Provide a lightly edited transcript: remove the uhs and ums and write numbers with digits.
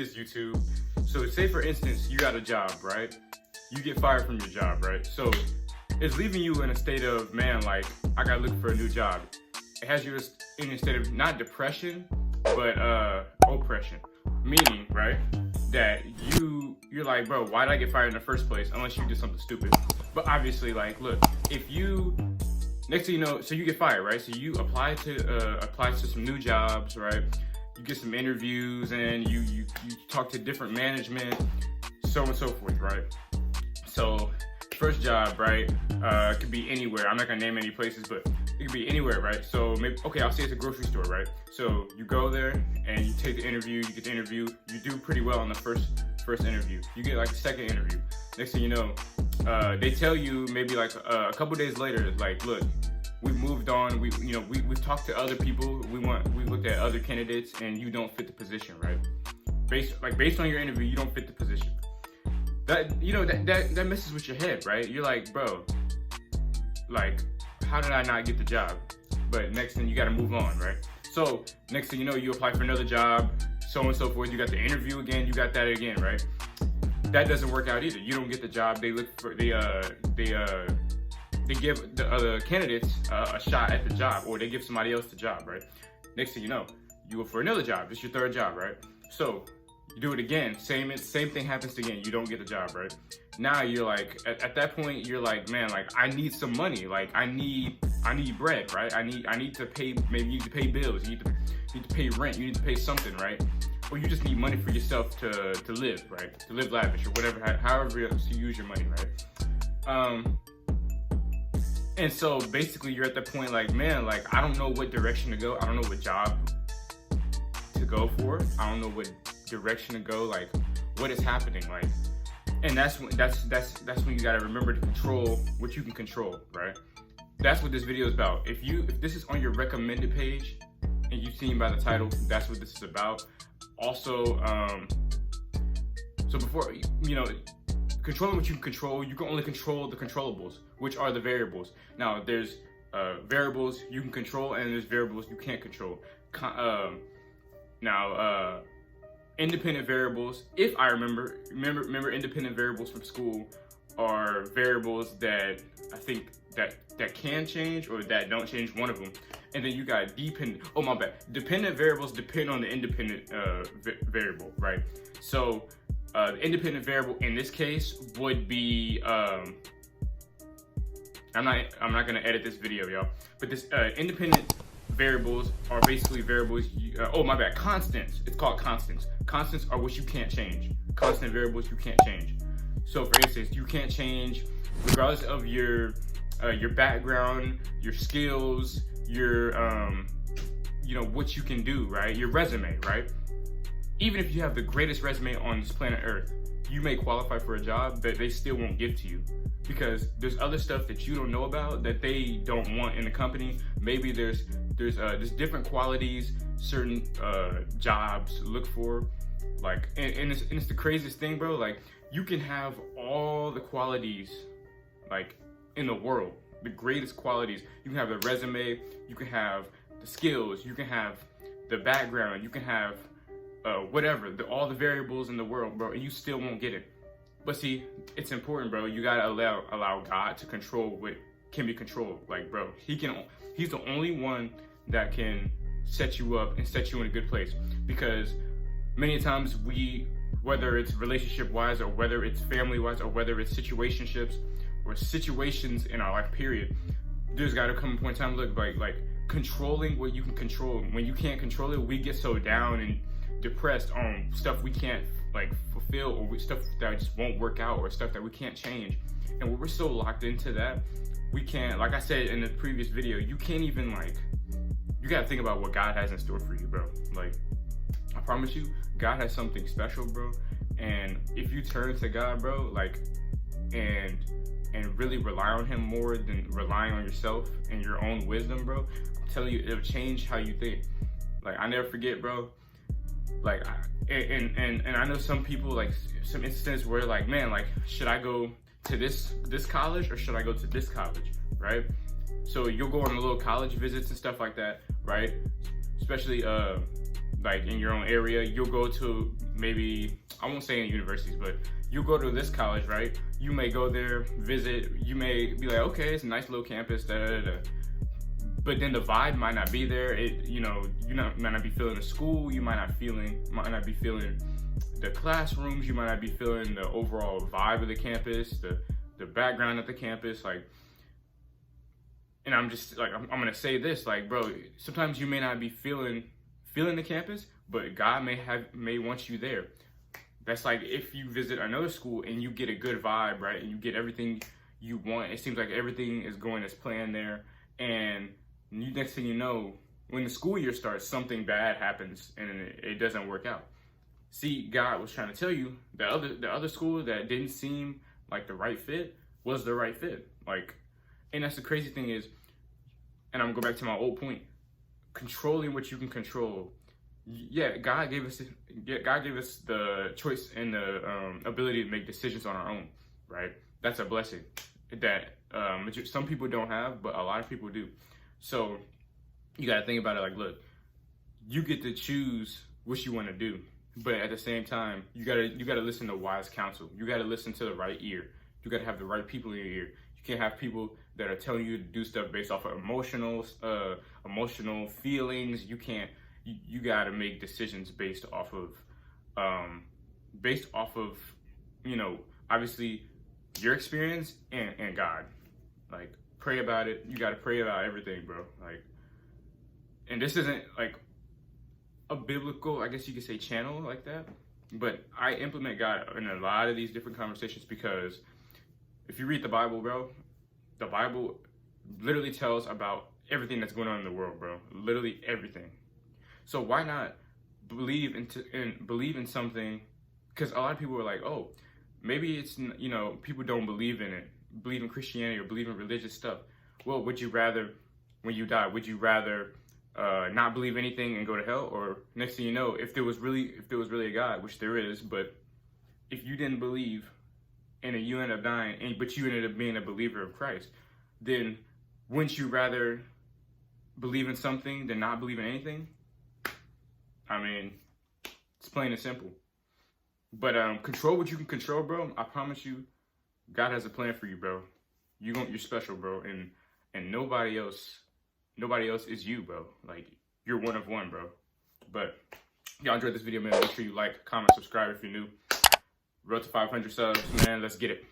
this, YouTube. So say for instance, you got a job, right? You get fired from your job, right? So it's leaving you in a state of, man, like, I gotta look for a new job. It has you in a state of not depression, but oppression. Meaning, right, that you're like, bro, why did I get fired in the first place? Unless you did something stupid. But obviously, like, look, if you, next thing you know, so you get fired, right? So you apply to some new jobs, right? You get some interviews and you talk to different management, so on and so forth, right? So first job, right? It could be anywhere. I'm not gonna name any places, but it could be anywhere, right? So maybe, okay, I'll say it's a grocery store, right? So you go there and you take the interview, you get the interview, you do pretty well on the first interview. You get like a second interview. Next thing you know, they tell you maybe like a couple days later, like, look, we've moved on. We've talked to other people. We looked at other candidates, and you don't fit the position, right? Based on your interview, you don't fit the position. That messes with your head, right? You're like, bro, like, how did I not get the job? But next thing, you got to move on, right? So next thing you know, you apply for another job, so on and so forth. You got the interview again. You got that again, right? That doesn't work out either. You don't get the job. They look for they give the other candidates a shot at the job, or they give somebody else the job, right? Next thing you know, you go for another job. It's your third job, right? So you do it again. Same thing happens again. You don't get the job, right? Now you're like, at that point, you're like, man, like, I need some money. Like, I need bread, right? I need to pay. Maybe you need to pay bills. You need to pay rent. You need to pay something, right? Or you just need money for yourself to live, right? To live lavish or whatever, however else you use your money, right? And so basically you're at the point like, man, like, I don't know what direction to go. I don't know what job to go for. I don't know what direction to go. Like, what is happening? Like, and that's when you gotta remember to control what you can control, right? That's what this video is about. If this is on your recommended page and you've seen by the title, that's what this is about. Also, so before, controlling what you can control, you can only control the controllables, which are the variables. Now, there's variables you can control, and there's variables you can't control. Independent variables, if I remember independent variables from school are variables that I think that can change or that don't change, one of them. And then you got dependent variables depend on the independent variable, right? So the independent variable in this case would be, I'm not gonna edit this video, y'all, but this independent variables are basically variables, constants. It's called constants. Constants are what you can't change. Constant variables you can't change. So for instance, you can't change, regardless of your background, your skills, your what you can do, right? Your resume, right? Even if you have the greatest resume on this planet Earth, you may qualify for a job that they still won't give to you because there's other stuff that you don't know about that they don't want in the company. Maybe there's different qualities certain jobs look for, like, and it's the craziest thing, bro. Like, you can have all the qualities, like, in the world, the greatest qualities. You can have the resume, you can have the skills, you can have the background, you can have whatever, all the variables in the world, bro, and you still won't get it. But see, it's important, bro. You gotta allow God to control what can be controlled. Like, bro, He's the only one that can set you up and set you in a good place. Because many times whether it's relationship wise or whether it's family wise or whether it's situationships or situations in our life period, there's got to come a point in time, look, like controlling what you can control. When you can't control it, we get so down and depressed on stuff we can't like fulfill, or stuff that just won't work out, or stuff that we can't change. And when we're so locked into that, we can't, like I said in the previous video, you can't even, like, you gotta think about what God has in store for you, bro. Like, I promise you, God has something special, bro. And if you turn to God, bro, like, and really rely on Him more than relying on yourself and your own wisdom, bro, I'm telling you, it'll change how you think. Like, I never forget, bro. Like, and I know some people, like, some instances where, like, man, like, should I go to this college or should I go to this college, right? So you'll go on the little college visits and stuff like that, right? Especially, like in your own area. You'll go to maybe, I won't say any universities, but you'll go to this college, right? You may go there, visit, you may be like, okay, it's a nice little campus, da da da. But then the vibe might not be there. You might not be feeling the school. You might not be feeling the classrooms. You might not be feeling the overall vibe of the campus, the background of the campus. Like, and I'm just like, I'm gonna say this, like, bro, sometimes you may not be feeling the campus, but God may want you there. That's like if you visit another school and you get a good vibe, right? And you get everything you want. It seems like everything is going as planned there, and next thing you know, when the school year starts, something bad happens and it doesn't work out. See, God was trying to tell you the other school that didn't seem like the right fit was the right fit. Like, and that's the crazy thing is, and I'm gonna go back to my old point, controlling what you can control. Yeah, God gave us the choice and the ability to make decisions on our own, right? That's a blessing that some people don't have, but a lot of people do. So you got to think about it like, look, you get to choose what you want to do, but at the same time, you got to listen to wise counsel. You got to listen to the right ear. You got to have the right people in your ear. You can't have people that are telling you to do stuff based off of emotional feelings. You got to make decisions based off of, obviously your experience and God. Like, pray about it. You got to pray about everything, bro. Like, and this isn't like a biblical, I guess you could say, channel like that, but I implement God in a lot of these different conversations because if you read the Bible, bro, the Bible literally tells about everything that's going on in the world, bro. Literally everything. So why not believe in something? Because a lot of people are like, oh, maybe it's, people don't believe in it, believe in Christianity or believe in religious stuff. Well, would you rather, when you die, would you rather not believe anything and go to hell? Or next thing you know, if there was really a God, which there is, but if you didn't believe and then you end up dying, but you ended up being a believer of Christ, then wouldn't you rather believe in something than not believe in anything? I mean, it's plain and simple. But control what you can control, bro. I promise you, God has a plan for you, bro. You're special, bro, and nobody else is you, bro. Like, you're one of one, bro. But if y'all enjoyed this video, man, make sure you like, comment, subscribe if you're new. Road to 500 subs, man. Let's get it.